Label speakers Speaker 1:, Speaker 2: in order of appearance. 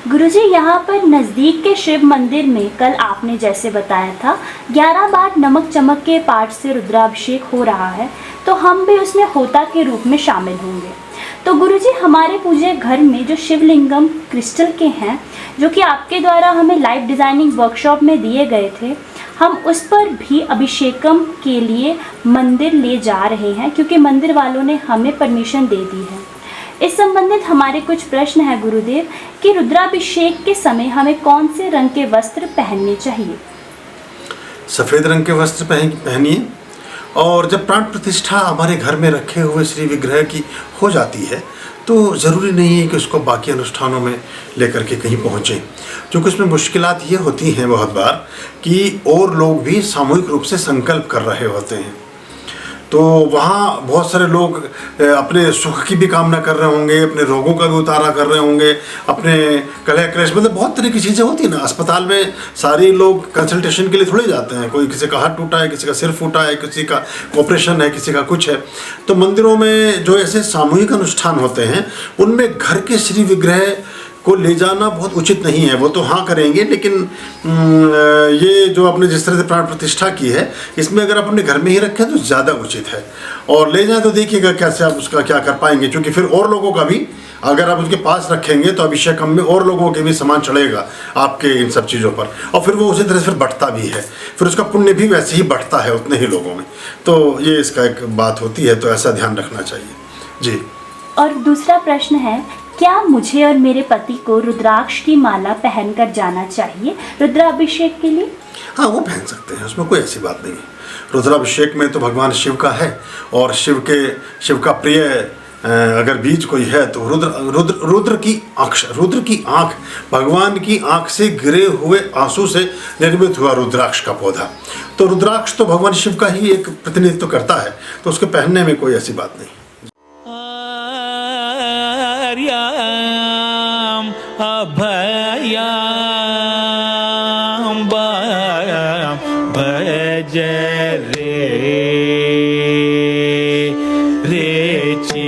Speaker 1: गुरुजी, यहाँ पर नज़दीक के शिव मंदिर में कल आपने जैसे बताया था 11 बार नमक चमक के पाठ से रुद्राभिषेक हो रहा है, तो हम भी उसमें होता के रूप में शामिल होंगे। तो गुरुजी, हमारे पूजे घर में जो शिवलिंगम क्रिस्टल के हैं, जो कि आपके द्वारा हमें लाइव डिज़ाइनिंग वर्कशॉप में दिए गए थे, हम उस पर भी अभिषेकम के लिए मंदिर ले जा रहे हैं, क्योंकि मंदिर वालों ने हमें परमिशन दे दी है। इस संबंधित हमारे कुछ प्रश्न हैं गुरुदेव कि रुद्राभिषेक के समय हमें कौन से रंग के वस्त्र पहनने चाहिए?
Speaker 2: सफ़ेद रंग के वस्त्र पहनिए। और जब प्राण प्रतिष्ठा हमारे घर में रखे हुए श्री विग्रह की हो जाती है तो ज़रूरी नहीं है कि उसको बाकी अनुष्ठानों में लेकर के कहीं पहुँचें, क्योंकि उसमें मुश्किलात ये होती हैं बहुत बार कि और लोग भी सामूहिक रूप से संकल्प कर रहे होते हैं। तो वहाँ बहुत सारे लोग अपने सुख की भी कामना कर रहे होंगे, अपने रोगों का भी उतारा कर रहे होंगे, अपने कलह क्लेश, मतलब बहुत तरह की चीज़ें होती हैं ना। अस्पताल में सारे लोग कंसल्टेशन के लिए थोड़े जाते हैं, कोई किसी का हाथ टूटा है, किसी का सिर फूटा है, किसी का ऑपरेशन है, किसी का कुछ है। तो मंदिरों में जो ऐसे सामूहिक अनुष्ठान होते हैं उनमें घर के श्री विग्रह को ले जाना बहुत उचित नहीं है। वो तो हाँ करेंगे, लेकिन ये जो आपने जिस तरह से प्राण प्रतिष्ठा की है इसमें अगर आप अपने घर में ही रखें तो ज़्यादा उचित है। और ले जाएं तो देखिएगा कैसे आप उसका क्या कर पाएंगे, क्योंकि फिर और लोगों का भी अगर आप उसके पास रखेंगे तो अभिषेकम में और लोगों के भी सामान चढ़ेगा आपके इन सब चीज़ों पर, और फिर वो उसी तरह से फिर बढ़ता भी है, फिर उसका पुण्य भी वैसे ही बढ़ता है उतने ही लोगों में। तो ये इसका एक बात होती है, तो ऐसा ध्यान रखना चाहिए जी।
Speaker 1: और दूसरा प्रश्न है, क्या मुझे और मेरे पति को रुद्राक्ष की माला पहनकर जाना चाहिए रुद्राभिषेक के लिए?
Speaker 2: हाँ, वो पहन सकते हैं, उसमें कोई ऐसी बात नहीं है। रुद्राभिषेक में तो भगवान शिव का है, और शिव का प्रिय अगर बीज कोई है तो रुद्र की आँख, भगवान की आँख से गिरे हुए आंसू से निर्मित हुआ रुद्राक्ष का पौधा। तो रुद्राक्ष तो भगवान शिव का ही एक प्रतिनिधित्व करता है, तो उसके पहनने में कोई ऐसी बात नहीं।
Speaker 3: अभयाम भज रे ची